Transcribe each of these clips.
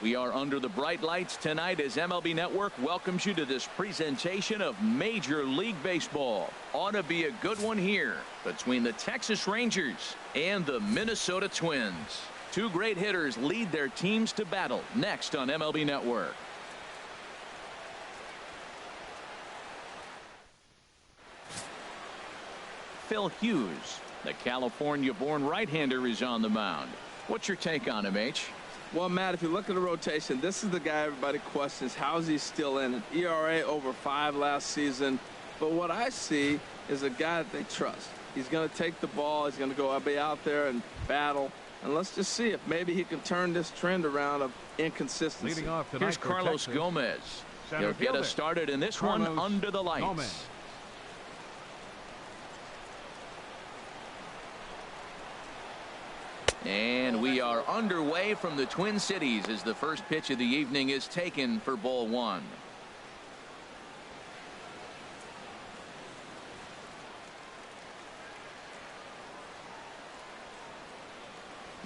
We are under the bright lights tonight as MLB Network welcomes you to this presentation of Major League Baseball. Ought to be a good one here between the Texas Rangers and the Minnesota Twins. Two great hitters lead their teams to battle next on MLB Network. Phil Hughes, the California-born right-hander, is on the mound. What's your take on him, H? Well, Matt, if you look at the rotation, this is the guy everybody questions. How is he still in it? ERA over 5 last season. But what I see is a guy that they trust. He's going to take the ball. He's going to go be out there and battle. And let's just see if maybe he can turn this trend around of inconsistency. Leading off tonight, here's Carlos Gomez. He'll get us started in this one under the lights. Gomez. And we are underway from the Twin Cities as the first pitch of the evening is taken for ball one.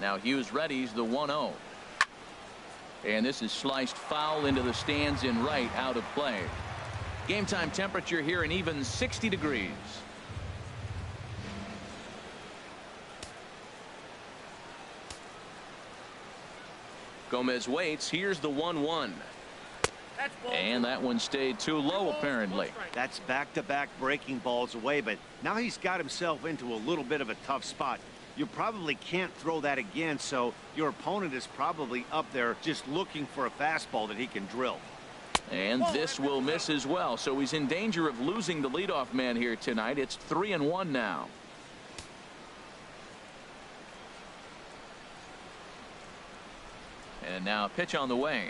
Now Hughes readies the 1-0. And this is sliced foul into the stands in right, out of play. Game time temperature here an even 60 degrees. Gomez waits. Here's the 1-1. And that one stayed too low, apparently. That's back-to-back breaking balls away, but now he's got himself into a little bit of a tough spot. You probably can't throw that again, so your opponent is probably up there just looking for a fastball that he can drill. And this will miss as well, so he's in danger of losing the leadoff man here tonight. It's 3-1 now. And now a pitch on the way.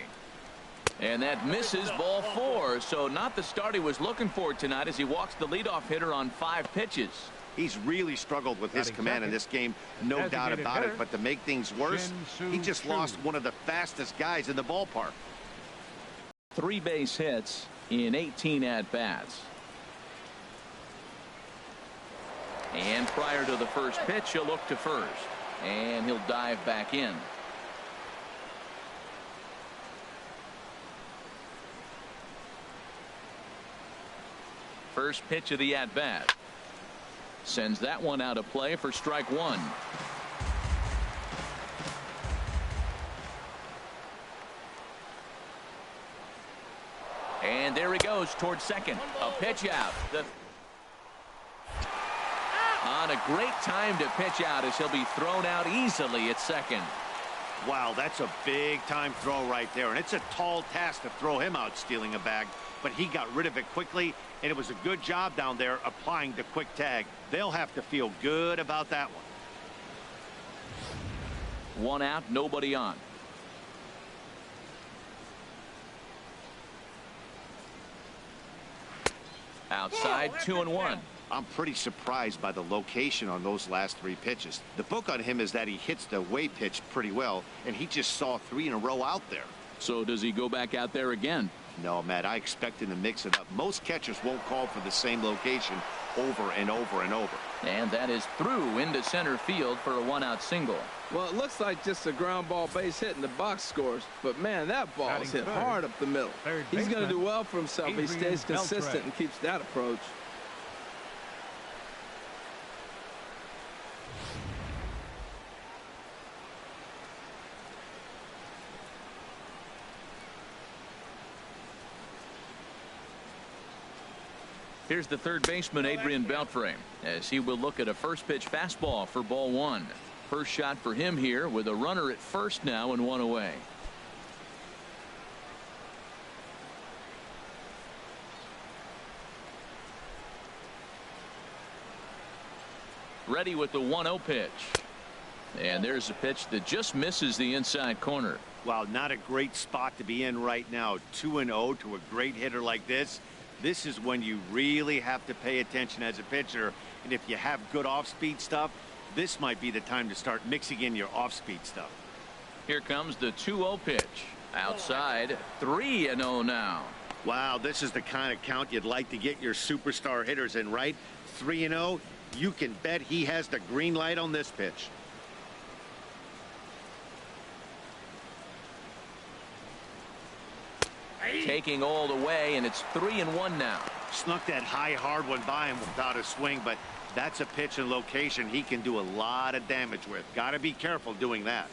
And that misses, ball 4. So not the start he was looking for tonight as he walks the leadoff hitter on 5 pitches. He's really struggled with his command in this game, no doubt about it. But to make things worse, he just lost one of the fastest guys in the ballpark. 3 base hits in 18 at-bats. And prior to the first pitch, he'll look to first. And he'll dive back in. First pitch of the at-bat. Sends that one out of play for strike 1. And there he goes towards second. A pitch out. On a great time to pitch out as he'll be thrown out easily at second. Wow, that's a big time throw right there, and it's a tall task to throw him out stealing a bag, but he got rid of it quickly, and it was a good job down there applying the quick tag. They'll have to feel good about that one. 1 out, nobody on. Outside, 2-1. I'm pretty surprised by the location on those last 3 pitches. The book on him is that he hits the away pitch pretty well, and he just saw 3 in a row out there. So does he go back out there again? No, Matt, I expect him to mix it up. Most catchers won't call for the same location over and over and over. And that is through into center field for a 1-out single. Well, it looks like just a ground ball base hit in the box scores, but man, that ball is hit hard up the middle. He's going to do well for himself. He stays consistent and keeps that approach. Here's the third baseman, Adrian Beltre, as he will look at a first pitch fastball for ball 1. First shot for him here with a runner at first now and 1 away. Ready with the 1-0 pitch. And there's a pitch that just misses the inside corner. Wow, not a great spot to be in right now. 2-0 to a great hitter like this. This is when you really have to pay attention as a pitcher. And if you have good off-speed stuff, this might be the time to start mixing in your off-speed stuff. Here comes the 2-0 pitch. Outside, 3-0 now. Wow, this is the kind of count you'd like to get your superstar hitters in, right? 3-0. You can bet he has the green light on this pitch. taking all the way, and it's 3-1 now. Snuck that high, hard one by him without a swing, but that's a pitch and location he can do a lot of damage with. Got to be careful doing that.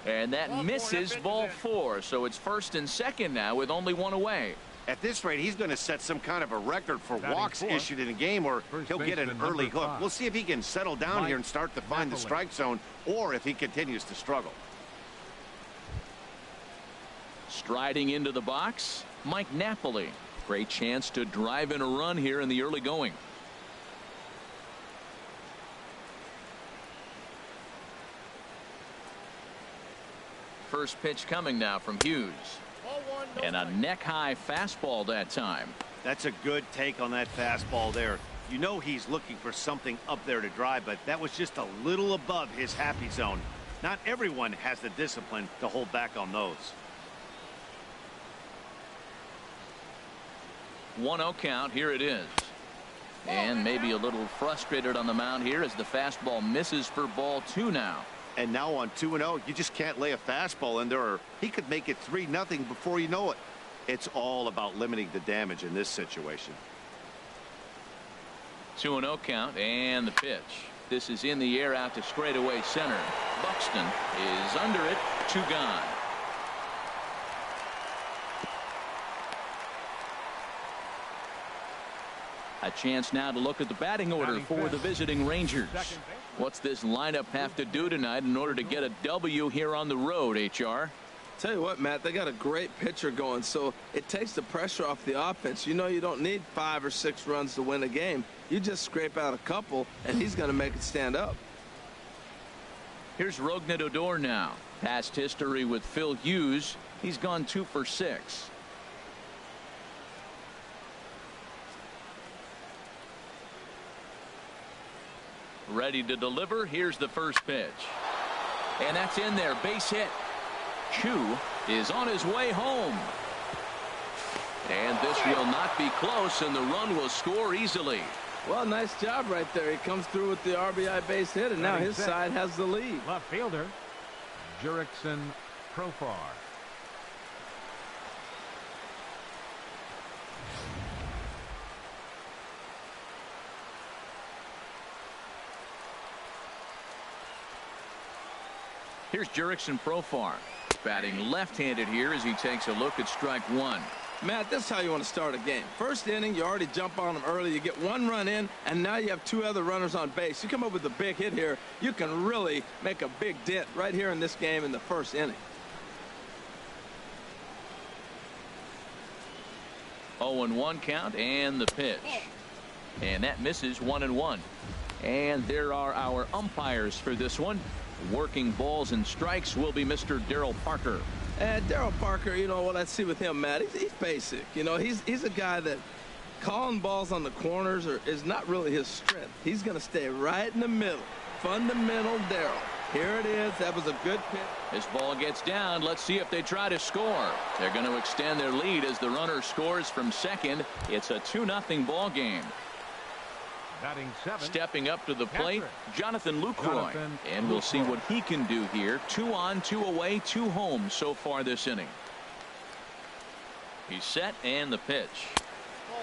And that misses ball 4, so it's 1st and 2nd now with only 1 away. At this rate, he's going to set some kind of a record for walks issued in a game, or he'll get an early hook. We'll see if he can settle down here and start to find the strike zone, or if he continues to struggle. Striding into the box, Mike Napoli. Great chance to drive in a run here in the early going. First pitch coming now from Hughes. And a neck-high fastball that time. That's a good take on that fastball there. You know he's looking for something up there to drive, but that was just a little above his happy zone. Not everyone has the discipline to hold back on those. 1-0 count. Here it is. And maybe a little frustrated on the mound here as the fastball misses for ball 2 now. And now on 2-0, you just can't lay a fastball in there, or he could make it 3-0 before you know it. It's all about limiting the damage in this situation. 2-0 count, and the pitch. This is in the air out to straightaway center. Buxton is under it. 2 gone. A chance now to look at the batting order for the visiting Rangers. What's this lineup have to do tonight in order to get a W here on the road, HR? Tell you what, Matt, they got a great pitcher going, so it takes the pressure off the offense. You know you don't need 5 or 6 runs to win a game. You just scrape out a couple, and he's going to make it stand up. Here's Rougned Odor now. Past history with Phil Hughes. He's gone 2 for 6. Ready to deliver. Here's the first pitch. And that's in there. Base hit. Chu is on his way home. And this will not be close, and the run will score easily. Well, nice job right there. He comes through with the RBI base hit, and now his side has the lead. Left fielder, Jurickson Profar. Here's Jurickson Profar, batting left-handed here as he takes a look at strike 1. Matt, this is how you want to start a game. First inning, you already jump on them early. You get 1 run in, and now you have 2 other runners on base. You come up with a big hit here, you can really make a big dent right here in this game in the first inning. 0-1 count, and the pitch. And that misses 1-1. And there are our umpires for this one. Working balls and strikes will be Mr. Darryl Parker. And Darryl Parker, you know what I see with him, Matt, he's basic. You know, he's a guy that calling balls on the corners is not really his strength. He's going to stay right in the middle. Fundamental Darryl. Here it is. That was a good pitch. This ball gets down. Let's see if they try to score. They're going to extend their lead as the runner scores from second. It's a 2-0 ball game. Batting 7. Stepping up to the plate, Jonathan Lucroy. And we'll see what he can do here. 2 on, 2 away, 2 home so far this inning. He's set, and the pitch.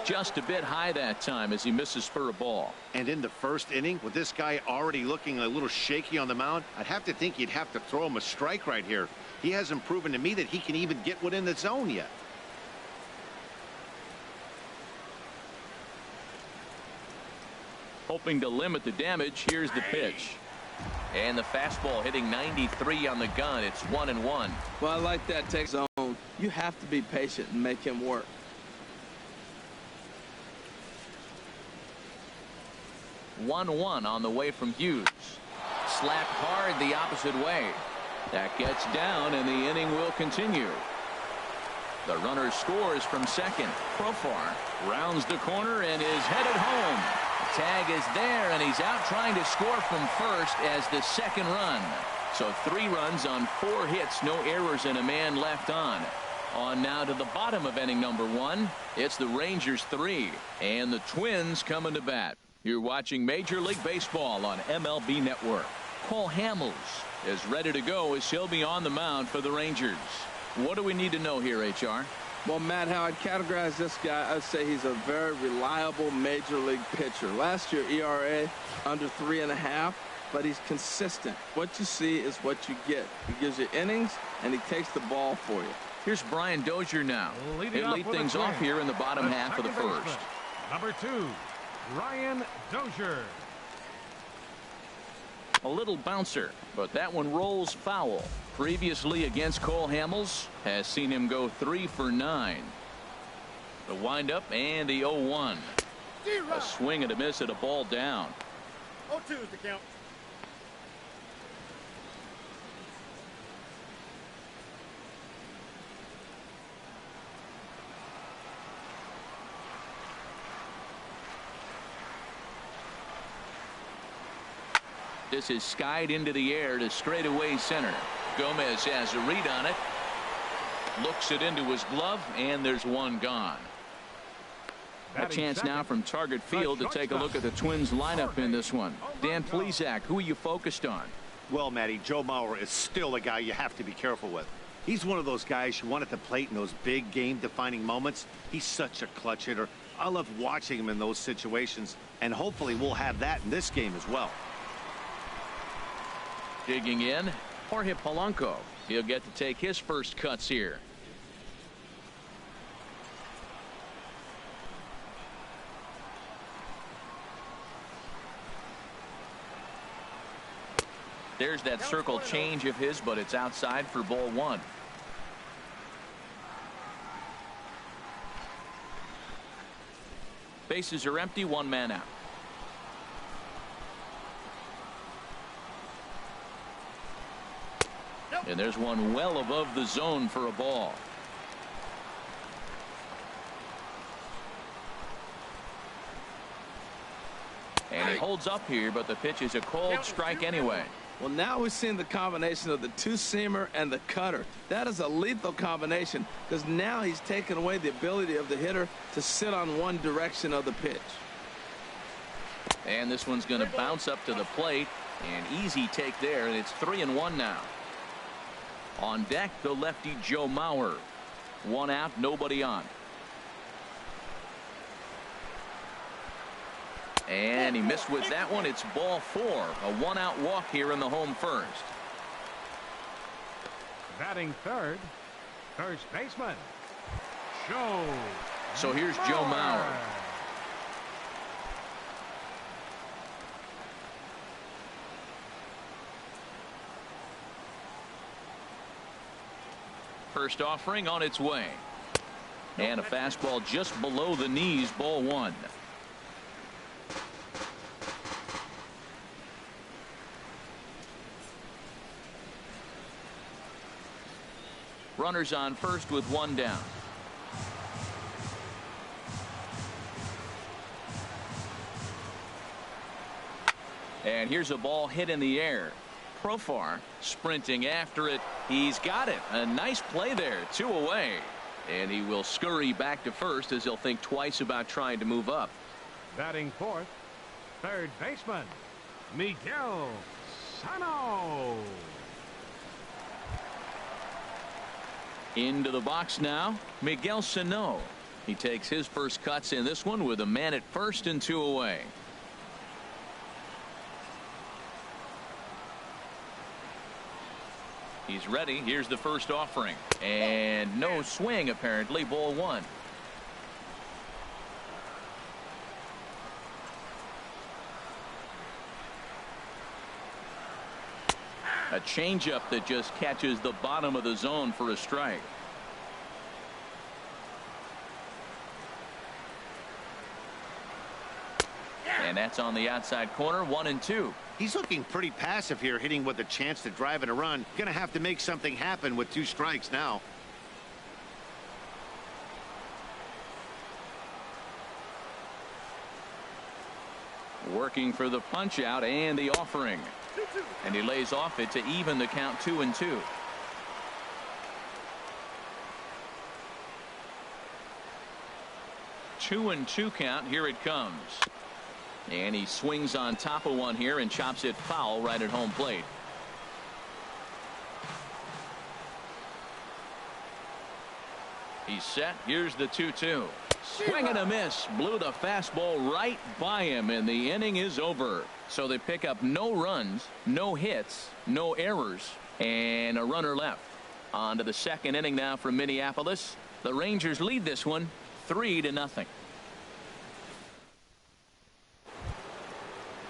Just a bit high that time as he misses for a ball. And in the first inning, with this guy already looking a little shaky on the mound, I'd have to think you'd have to throw him a strike right here. He hasn't proven to me that he can even get within the zone yet. Hoping to limit the damage. Here's the pitch. And the fastball hitting 93 on the gun. It's 1-1. Well, I like that take zone. You have to be patient and make him work. 1-1 on the way from Hughes. Slapped hard the opposite way. That gets down, and the inning will continue. The runner scores from second. Profar rounds the corner and is headed home. Tag is there, and he's out trying to score from first as the second run. So 3 runs on 4 hits, no errors, and a man left on. On now to the bottom of inning number 1. It's the Rangers 3 and the Twins coming to bat. You're watching Major League Baseball on MLB Network. Cole Hamels is ready to go as he'll be on the mound for the Rangers. What do we need to know here, HR? Well, Matt, how I'd categorize this guy, I'd say he's a very reliable major league pitcher. Last year, ERA under 3.5, but he's consistent. What you see is what you get. He gives you innings, and he takes the ball for you. Here's Brian Dozier now. He'll lead things off here in the bottom half of the first. Number 2, Brian Dozier. A little bouncer, but that one rolls foul. Previously against Cole Hamels has seen him go 3 for 9. The windup and the 0-1. A swing and a miss at a ball down. 0-2 is the count. This is skied into the air to straightaway center. Gomez has a read on it. Looks it into his glove, and there's one gone. A chance now from target field to take a look at the Twins lineup in this one. Dan Plesac, who are you focused on? Well, Matty, Joe Mauer is still a guy you have to be careful with. He's one of those guys you want at the plate in those big game-defining moments. He's such a clutch hitter. I love watching him in those situations, and hopefully we'll have that in this game as well. Digging in, Jorge Polanco. He'll get to take his first cuts here. There's that circle change of his, but it's outside for ball 1. Bases are empty, 1 man out. And there's one well above the zone for a ball. And he holds up here, but the pitch is a cold strike anyway. Well, now we're seeing the combination of the two-seamer and the cutter. That is a lethal combination because now he's taken away the ability of the hitter to sit on one direction of the pitch. And this one's going to bounce up to the plate. An easy take there, and it's 3-1 now. On deck, the lefty Joe Mauer. 1 out, nobody on. And he missed with that one. It's ball 4. A 1-out walk here in the home first. Batting third, first baseman, Joe. So here's Joe Mauer. First offering on its way. And a fastball just below the knees, ball 1. Runners on first with 1 down. And here's a ball hit in the air. Profar sprinting after it. He's got it. A nice play there. 2 away. And he will scurry back to first as he'll think twice about trying to move up. Batting fourth, third baseman, Miguel Sano. Into the box now, Miguel Sano. He takes his first cuts in this one with a man at first and 2 away. He's ready. Here's the first offering. And no swing, apparently. Ball 1. A changeup that just catches the bottom of the zone for a strike. And that's on the outside corner. 1-2. He's looking pretty passive here, hitting with a chance to drive in a run. Gonna have to make something happen with 2 strikes now. Working for the punch out and the offering. And he lays off it to even the count 2-2. 2-2 count. Here it comes. And he swings on top of one here and chops it foul right at home plate. He's set. Here's the 2-2. Swing and a miss. Blew the fastball right by him, and the inning is over. So they pick up no runs, no hits, no errors, and a runner left. On to the second inning now from Minneapolis. The Rangers lead this one 3-0.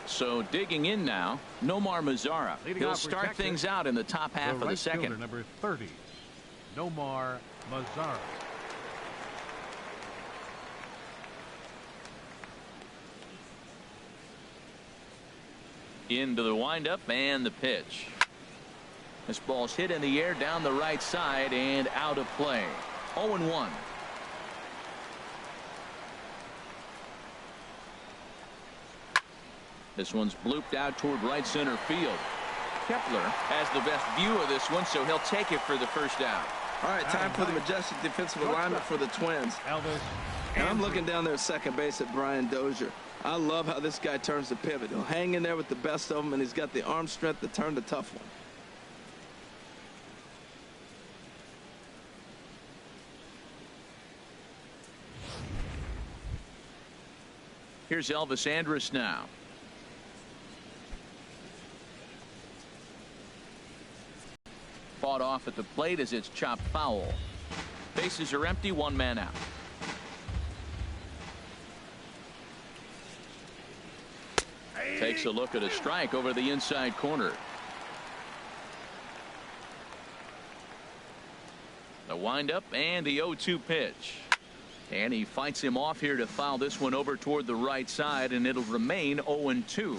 So digging in now, Nomar Mazara. He'll start things out in the top half of the second. Number 30, Nomar Mazara. Into the windup and the pitch. This ball's hit in the air down the right side and out of play. 0-1. This one's blooped out toward right center field. Kepler has the best view of this one, so he'll take it for the first out. All right, time for the majestic defensive alignment for the Twins. And I'm looking down there at second base at Brian Dozier. I love how this guy turns the pivot. He'll hang in there with the best of them, and he's got the arm strength to turn the tough one. Here's Elvis Andrus now. Fought off at the plate as it's chopped foul. Bases are empty, one man out. Takes a look at a strike over the inside corner. The windup and the 0-2 pitch. And he fights him off here to foul this one over toward the right side, and it'll remain 0-2.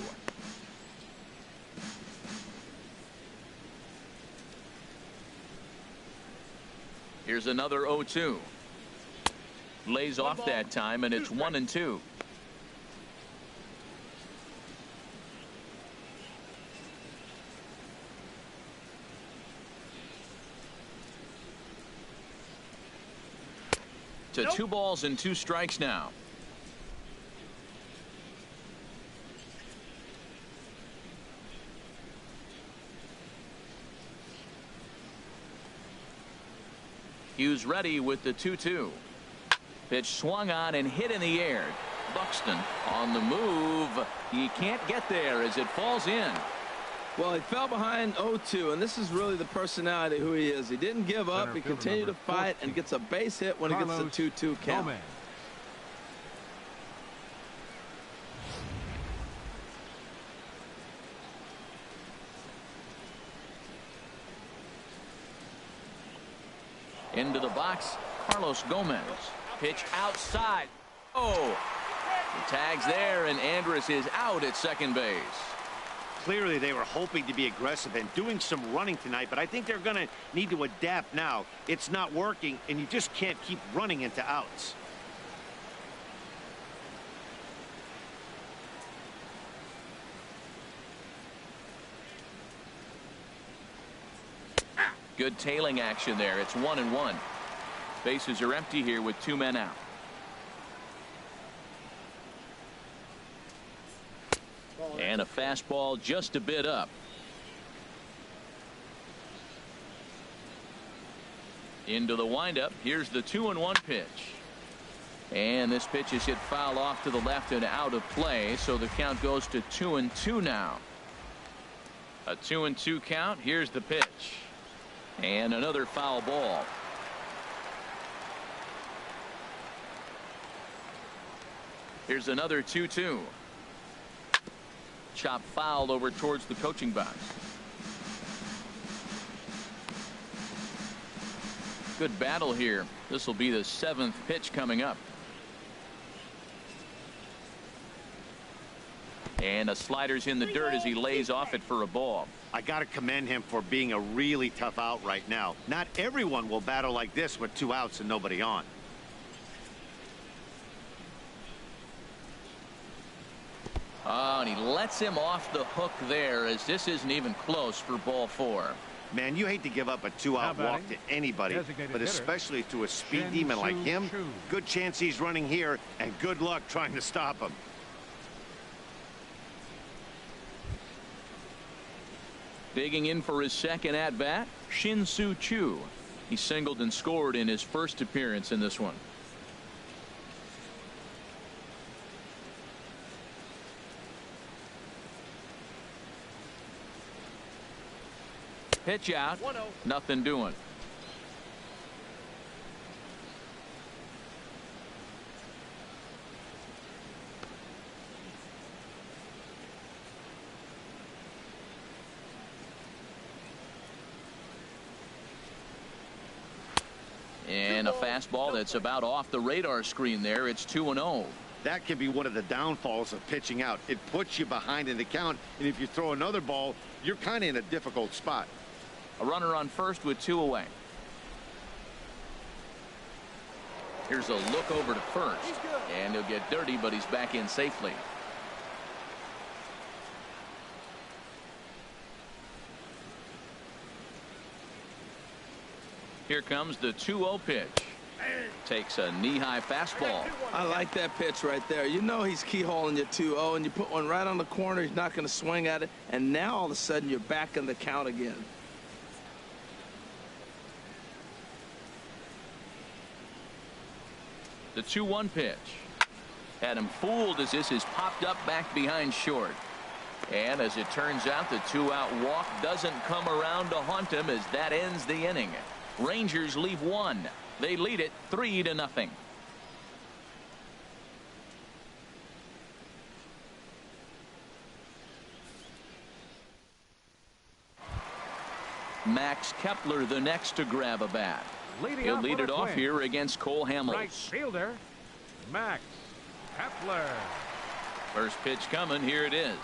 Here's another 0-2. Lays off that time, and it's 1-2. To 2 balls and 2 strikes now. Hughes ready with the 2-2. Pitch swung on and hit in the air. Buxton on the move. He can't get there as it falls in. Well, he fell behind 0-2, and this is really the personality who he is. He didn't give up. He continued to fight and gets a base hit when he gets the 2-2 count. Into the box, Carlos Gomez. Pitch outside. Oh, the tag's there, and Andrus is out at second base. Clearly, they were hoping to be aggressive and doing some running tonight, but I think they're going to need to adapt now. It's not working, and you just can't keep running into outs. Good tailing action there. It's 1-1. Bases are empty here with 2 men out. And a fastball just a bit up. Into the windup. Here's the 2-1 pitch. And this pitch is hit foul off to the left and out of play. So the count goes to 2-2 now. A 2-2 count. Here's the pitch. And another foul ball. Here's another 2-2. Chop foul over towards the coaching box. Good battle here. This will be the 7th pitch coming up. And a slider's in the dirt as he lays off it for a ball. I got to commend him for being a really tough out right now. Not everyone will battle like this with 2 outs and nobody on. Oh, and he lets him off the hook there as this isn't even close for ball 4. Man, you hate to give up a 2-out walk to anybody, but especially to a speed demon like him. Good chance he's running here, and good luck trying to stop him. Digging in for his second at-bat, Shin-Soo Choo. He singled and scored in his first appearance in this one. Pitch out. 1-0. Nothing doing. And a fastball that's about off the radar screen there. It's 2-0. That can be one of the downfalls of pitching out. It puts you behind in the count, and if you throw another ball, you're kind of in a difficult spot. A runner on first with 2 away. Here's a look over to first, and he'll get dirty, but he's back in safely. Here comes the 2-0 pitch. Takes a knee-high fastball. I like that pitch right there. You know he's keyholing your 2-0, and you put one right on the corner. He's not going to swing at it, and now all of a sudden you're back in the count again. The 2-1 pitch. Had him fooled as this is popped up back behind short. And as it turns out, the 2-out walk doesn't come around to haunt him as that ends the inning. Rangers leave one. They lead it 3-0. Max Kepler the next to grab a bat. He'll lead it off here against Cole Hamels. Right fielder, Max Kepler. First pitch coming. Here it is.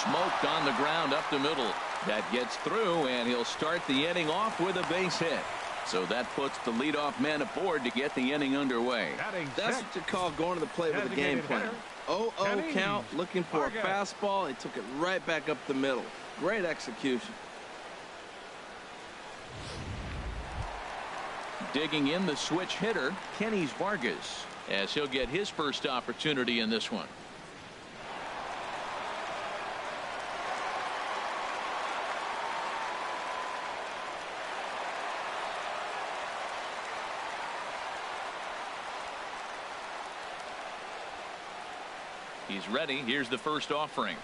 Smoked on the ground up the middle. That gets through, and he'll start the inning off with a base hit. So that puts the leadoff man aboard to get the inning underway. That's what you call going to the plate with a game plan. 0-0 count, looking for a fastball. He took it right back up the middle. Great execution. Digging in, the switch hitter, Kenny Vargas, as he'll get his first opportunity in this one. He's ready. Here's the first offering.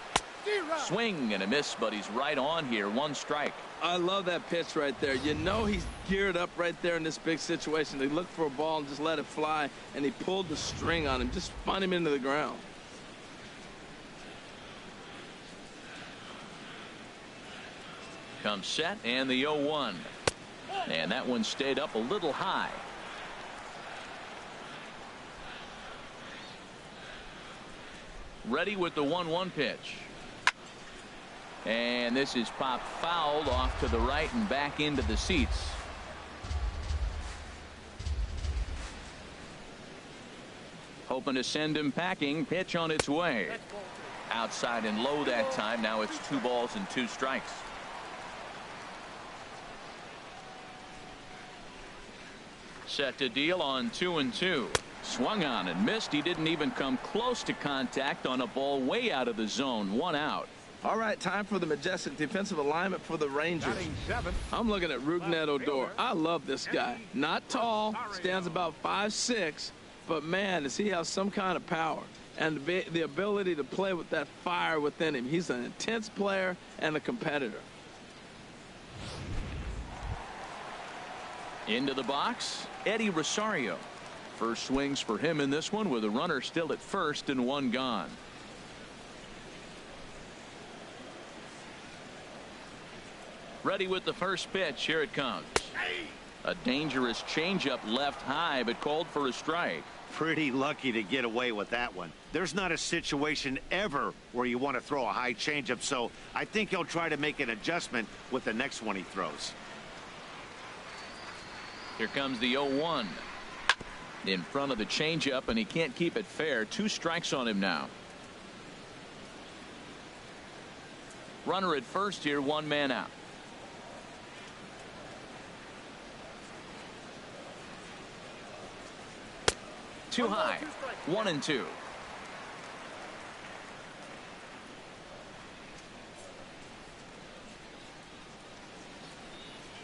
Swing and a miss, but he's right on here. 1 strike. I love that pitch right there. You know he's geared up right there in this big situation. They look for a ball and just let it fly, and he pulled the string on him. Just spun him into the ground. Comes set, and the 0-1. And that one stayed up a little high. Ready with the 1-1 pitch. And this is popped fouled off to the right and back into the seats. Hoping to send him packing. Pitch on its way. Outside and low that time. Now it's 2 balls and 2 strikes. Set to deal on 2-2. Swung on and missed. He didn't even come close to contact on a ball way out of the zone. 1 out. All right, time for the majestic defensive alignment for the Rangers. I'm looking at Rougned Odor. I love this guy. Not tall, stands about 5'6", but man, does he have some kind of power and the ability to play with that fire within him. He's an intense player and a competitor. Into the box, Eddie Rosario. First swings for him in this one with a runner still at first and 1 gone. Ready with the first pitch. Here it comes. A dangerous changeup left high, but called for a strike. Pretty lucky to get away with that one. There's not a situation ever where you want to throw a high changeup, so I think he'll try to make an adjustment with the next one he throws. Here comes the 0-1. In front of the changeup, and he can't keep it fair. 2 strikes on him now. Runner at first here, 1 man out. Too high. 1-2.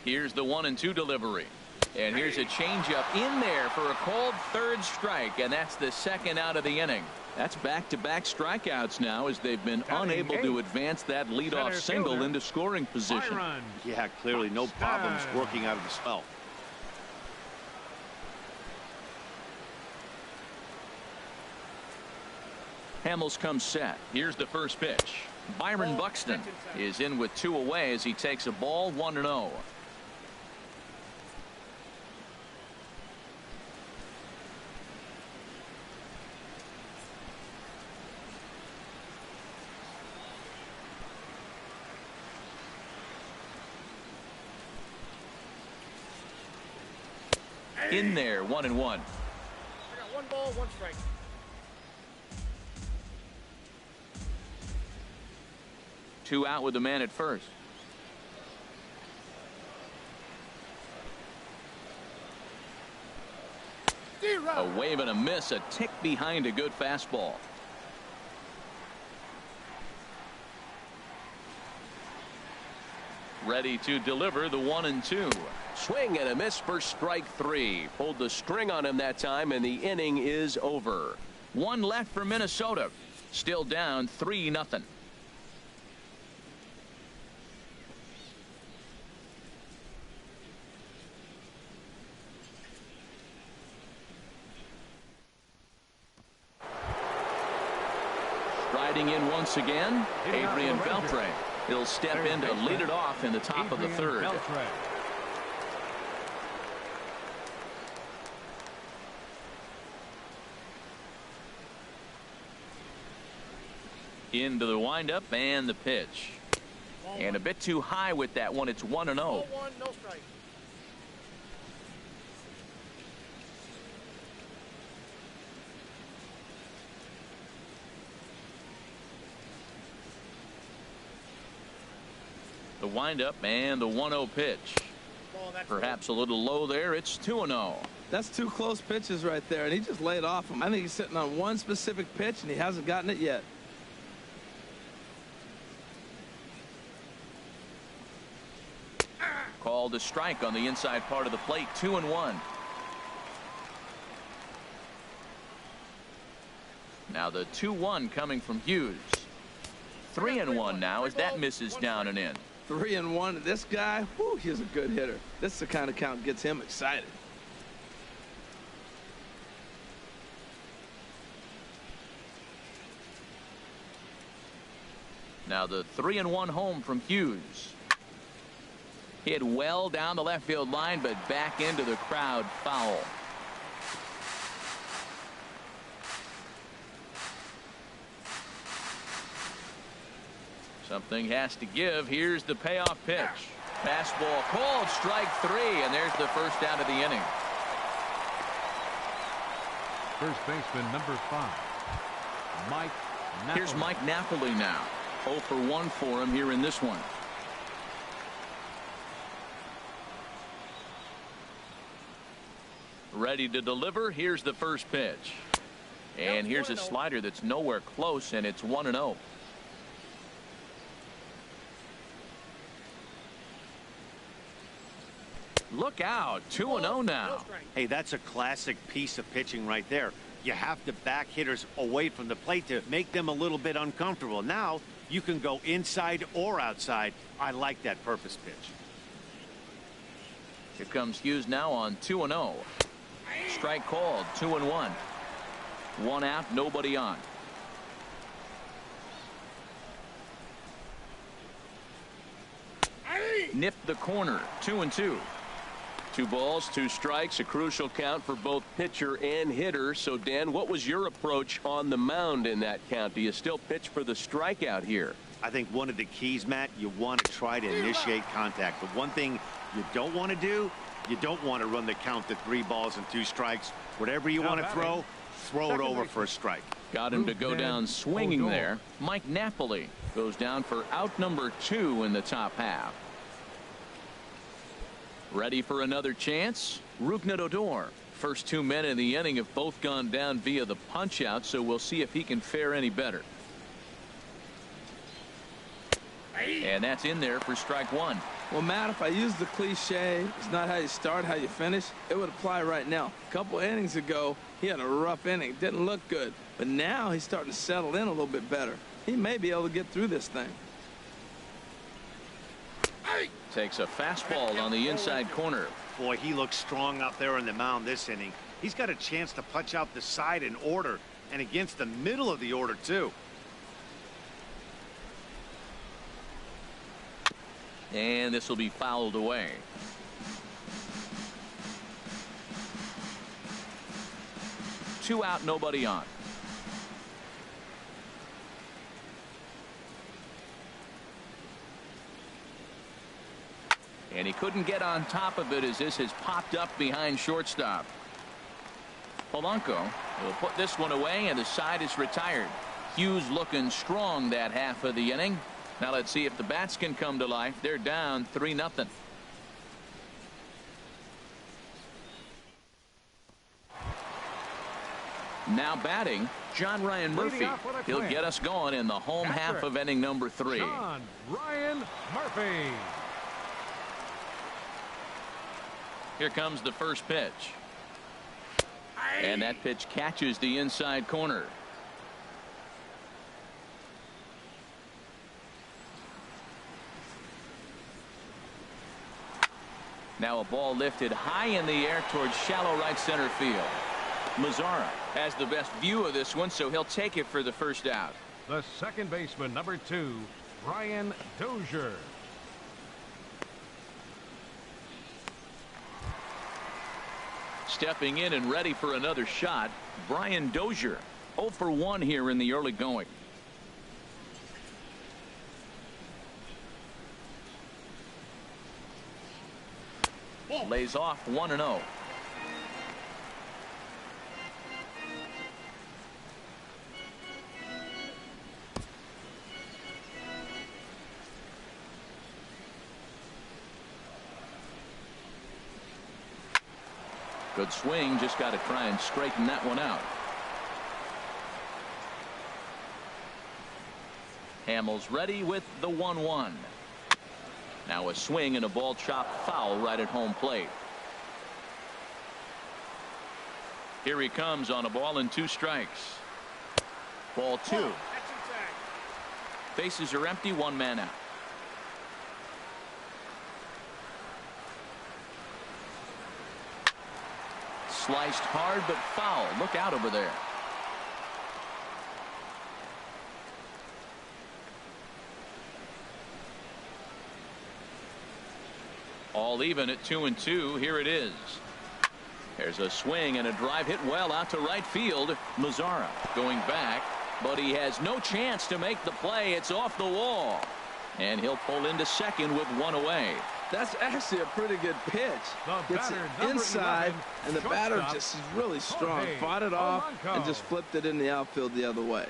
Here's the 1-2 delivery. And here's a changeup in there for a called third strike, and that's the second out of the inning. That's back-to-back strikeouts now as they've been unable to advance that leadoff single into scoring position. Yeah, clearly no problems working out of the spell. Hamels comes set. Here's the first pitch. Byron Buxton is in with 2 away as he takes a ball 1-0. In there, 1-1. I got 1 ball, 1 strike. Two out with the man at first. A wave and a miss, a tick behind a good fastball. Ready to deliver the 1-2. Swing and a miss for strike 3. Pulled the string on him that time, and the inning is over. 1 left for Minnesota. Still down 3-0. Striding in once again, Adrian Beltre. He'll step in to lead it off in the top of the third. Into the windup and the pitch. And a bit too high with that one. It's 1-0. 1-1, no strike. The windup and the 1-0 pitch. Perhaps a little low there. It's 2-0. That's 2 close pitches right there, and he just laid off him. I think he's sitting on one specific pitch, and he hasn't gotten it yet. Called a strike on the inside part of the plate. 2-1. Now the 2-1 coming from Hughes. 3-1 now as that misses down and in. 3-1. This guy, whew, he's a good hitter. This is the kind of count gets him excited. Now the 3-1 home from Hughes. Hit well down the left field line, but back into the crowd foul. Something has to give. Here's the payoff pitch. Fastball called, strike 3, and there's the first out of the inning. First baseman number 5, Mike Napoli. Here's Mike Napoli now. 0 for 1 for him here in this one. Ready to deliver. Here's the first pitch. And here's a slider that's nowhere close, and it's 1-0. Look out. 2-0 now. Hey, that's a classic piece of pitching right there. You have to back hitters away from the plate to make them a little bit uncomfortable. Now you can go inside or outside. I like that purpose pitch. Here comes Hughes now on 2-0. Strike called. 2-1. 1 out, nobody on. Nipped the corner. 2-2. 2 balls, 2 strikes, a crucial count for both pitcher and hitter. So, Dan, what was your approach on the mound in that count? Do you still pitch for the strikeout here? I think one of the keys, Matt, you want to try to initiate contact. The one thing you don't want to do, you don't want to run the count to 3 balls and 2 strikes. Whatever you want to throw it over for a strike. Got him to go down swinging there. Mike Napoli goes down for out number 2 in the top half. Ready for another chance? Rougned Odor. First 2 men in the inning have both gone down via the punch out, so we'll see if he can fare any better. And that's in there for strike one. Well, Matt, if I use the cliche, it's not how you start, how you finish, it would apply right now. A couple innings ago, he had a rough inning. Didn't look good. But now he's starting to settle in a little bit better. He may be able to get through this thing. Takes a fastball on the inside corner. Boy, he looks strong out there on the mound this inning. He's got a chance to punch out the side in order, and against the middle of the order, too. And this will be fouled away. Two out, nobody on. And he couldn't get on top of it as this has popped up behind shortstop. Polanco will put this one away, and the side is retired. Hughes looking strong that half of the inning. Now let's see if the bats can come to life. They're down 3-0. Now batting, John Ryan Murphy. He'll get us going in the home half of inning number 3. John Ryan Murphy. Here comes the first pitch. And that pitch catches the inside corner. Now a ball lifted high in the air towards shallow right center field. Mazzara has the best view of this one, so he'll take it for the first out. The second baseman, number 2, Brian Dozier. Stepping in and ready for another shot, Brian Dozier. 0 for 1 here in the early going. Lays off 1-0. Good swing, just got to try and straighten that one out. Hamels ready with the 1-1. Now a swing and a ball chopped foul right at home plate. Here he comes on a ball and 2 strikes. Ball 2. Bases are empty, 1 man out. Sliced hard but foul. Look out over there. All even at 2-2. Here it is. There's a swing and a drive hit well out to right field. Mazzara going back, but he has no chance to make the play. It's off the wall, and he'll pull into second with 1 away. That's actually a pretty good pitch. Gets it inside, and the batter just is really strong. Fought it off and just flipped it in the outfield the other way.